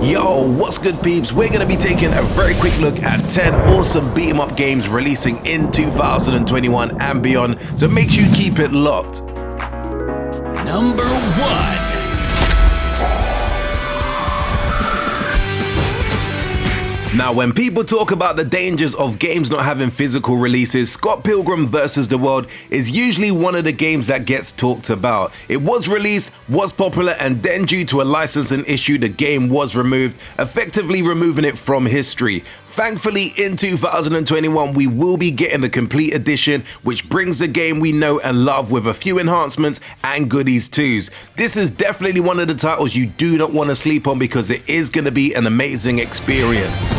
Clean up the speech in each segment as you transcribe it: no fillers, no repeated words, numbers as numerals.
Yo, what's good peeps? We're going to be taking a very quick look at 10 awesome beat 'em up games releasing in 2021 and beyond, so make sure you keep it locked. Number 1. Now, when people talk about the dangers of games not having physical releases, Scott Pilgrim vs. the World is usually one of the games that gets talked about. It was released, was popular, and then due to a licensing issue, the game was removed, effectively removing it from history. Thankfully, in 2021, we will be getting the complete edition, which brings the game we know and love with a few enhancements and goodies too. This is definitely one of the titles you do not want to sleep on because it is going to be an amazing experience.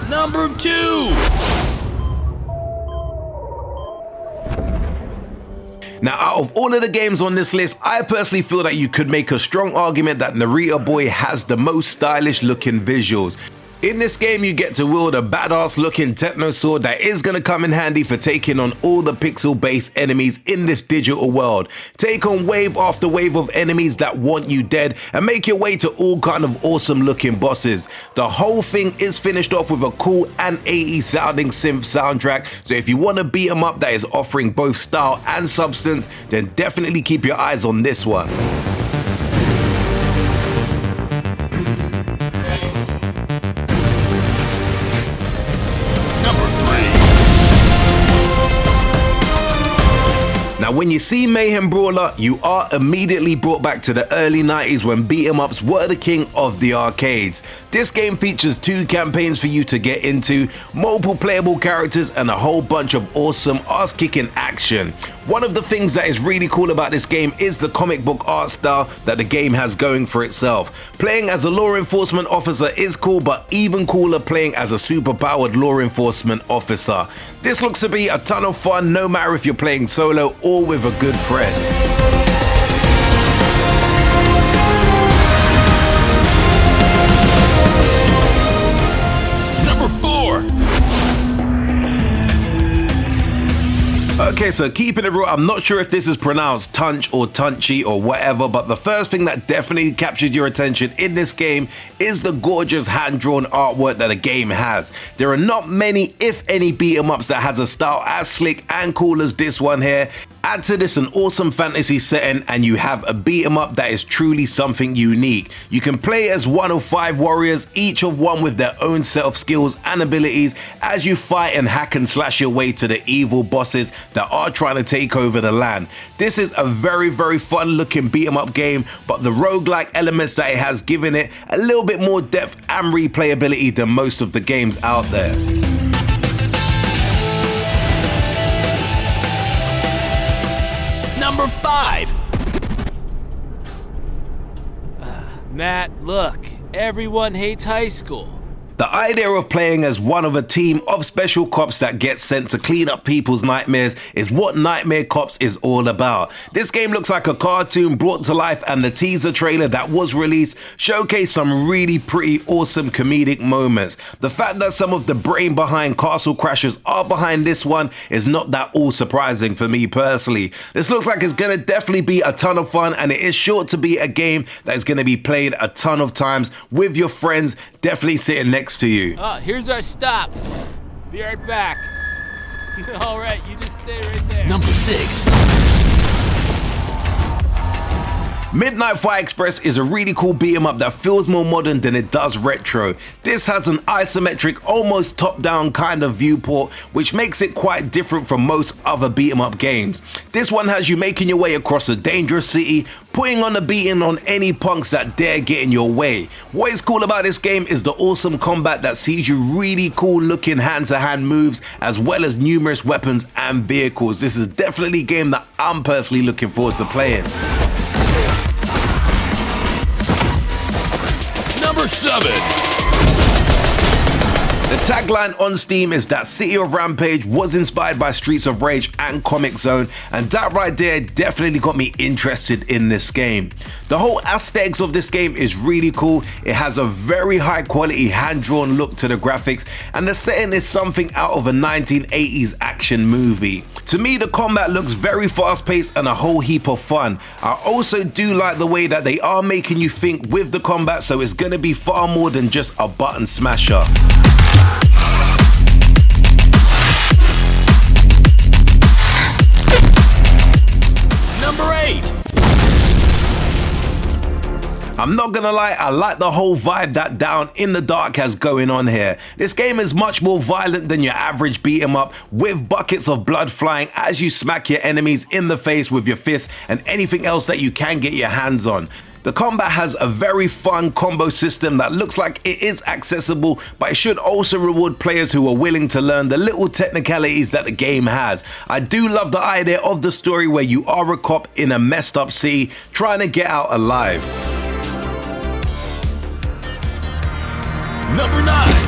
Number 2. Now, out of all of the games on this list, I personally feel that you could make a strong argument that Narita Boy has the most stylish looking visuals. In this game, you get to wield a badass looking techno sword that is going to come in handy for taking on all the pixel based enemies in this digital world. Take on wave after wave of enemies that want you dead and make your way to all kind of awesome looking bosses. The whole thing is finished off with a cool and 80s sounding synth soundtrack, so if you want to beat 'em up that is offering both style and substance, then definitely keep your eyes on this one. Now, when you see Mayhem Brawler, you are immediately brought back to the early 90s when beat 'em ups were the king of the arcades. This game features 2 campaigns for you to get into, multiple playable characters, and a whole bunch of awesome ass-kicking action. One of the things that is really cool about this game is the comic book art style that the game has going for itself. Playing as a law enforcement officer is cool, but even cooler playing as a superpowered law enforcement officer. This looks to be a ton of fun no matter if you're playing solo or with a good friend. Okay, so keeping it real, I'm not sure if this is pronounced Tunch or Tunchy or whatever, but the first thing that definitely captured your attention in this game is the gorgeous hand-drawn artwork that the game has. There are not many, if any, beat 'em ups that has a style as slick and cool as this one here. Add to this an awesome fantasy setting and you have a beat 'em up that is truly something unique. You can play as one of 5 warriors, each of one with their own set of skills and abilities as you fight and hack and slash your way to the evil bosses that are trying to take over the land. This is a very fun looking beat 'em up game, but the roguelike elements that it has given it a little bit more depth and replayability than most of the games out there. Number 5. Matt, look, everyone hates high school. The idea of playing as one of a team of special cops that gets sent to clean up people's nightmares is what Nightmare Cops is all about. This game looks like a cartoon brought to life, and the teaser trailer that was released showcased some really pretty awesome comedic moments. The fact that some of the brain behind Castle Crashers are behind this one is not that all surprising for me personally. This looks like it's gonna definitely be a ton of fun, and it is sure to be a game that is gonna be played a ton of times with your friends, definitely sitting next to you. Here's our stop. Be right back. All right, you just stay right there. Number 6. Midnight Fight Express is a really cool beat 'em up that feels more modern than it does retro. This has an isometric, almost top-down kind of viewport, which makes it quite different from most other beat 'em up games. This one has you making your way across a dangerous city, putting on a beating on any punks that dare get in your way. What is cool about this game is the awesome combat that sees you really cool looking hand-to-hand moves, as well as numerous weapons and vehicles. This is definitely a game that I'm personally looking forward to playing. Number 7. The tagline on Steam is that City of Rampage was inspired by Streets of Rage and Comic Zone, and that right there definitely got me interested in this game. The whole aesthetics of this game is really cool. It has a very high quality hand-drawn look to the graphics, and the setting is something out of a 1980s action movie. To me, the combat looks very fast-paced and a whole heap of fun. I also do like the way that they are making you think with the combat, so it's gonna be far more than just a button smasher. Number 8. I'm not gonna lie, I like the whole vibe that Down in the Dark has going on here. This game is much more violent than your average beat 'em up, with buckets of blood flying as you smack your enemies in the face with your fists and anything else that you can get your hands on. The combat has a very fun combo system that looks like it is accessible, but it should also reward players who are willing to learn the little technicalities that the game has. I do love the idea of the story where you are a cop in a messed up city trying to get out alive. Number 9.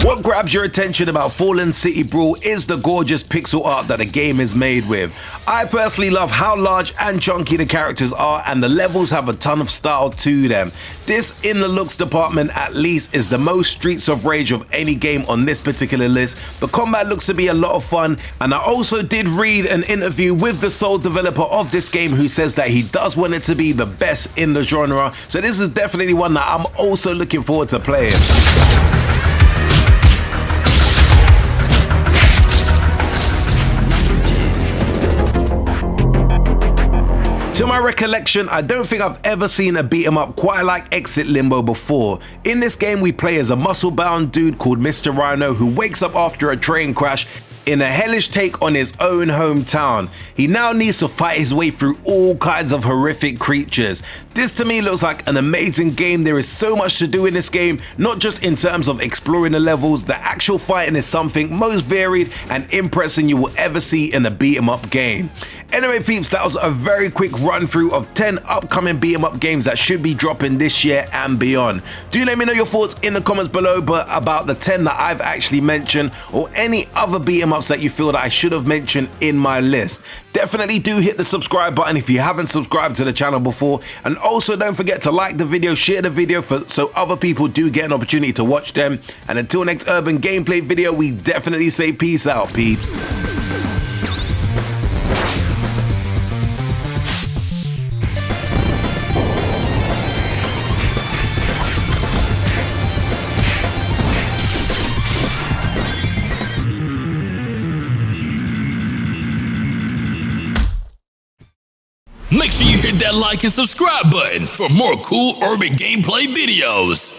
What grabs your attention about Fallen City Brawl is the gorgeous pixel art that the game is made with. I personally love how large and chunky the characters are, and the levels have a ton of style to them. This, in the looks department at least, is the most Streets of Rage of any game on this particular list. The combat looks to be a lot of fun, and I also did read an interview with the sole developer of this game who says that he does want it to be the best in the genre, so this is definitely one that I'm also looking forward to playing. To my recollection, I don't think I've ever seen a beat 'em up quite like Exit Limbo before. In this game, we play as a muscle-bound dude called Mr. Rhino who wakes up after a train crash in a hellish take on his own hometown. He now needs to fight his way through all kinds of horrific creatures. This to me looks like an amazing game. There is so much to do in this game, not just in terms of exploring the levels. The actual fighting is something most varied and impressive you will ever see in a beat 'em up game. Anyway peeps, that was a very quick run through of 10 upcoming beat 'em up games that should be dropping this year and beyond. Do let me know your thoughts in the comments below about the 10 that I've actually mentioned, or any other beat 'em ups that you feel that I should have mentioned in my list. Definitely do hit the subscribe button if you haven't subscribed to the channel before, and also don't forget to like the video, share the video so other people do get an opportunity to watch them. And until next urban gameplay video, we definitely say peace out, peeps. Make sure you hit that like and subscribe button for more cool urban gameplay videos.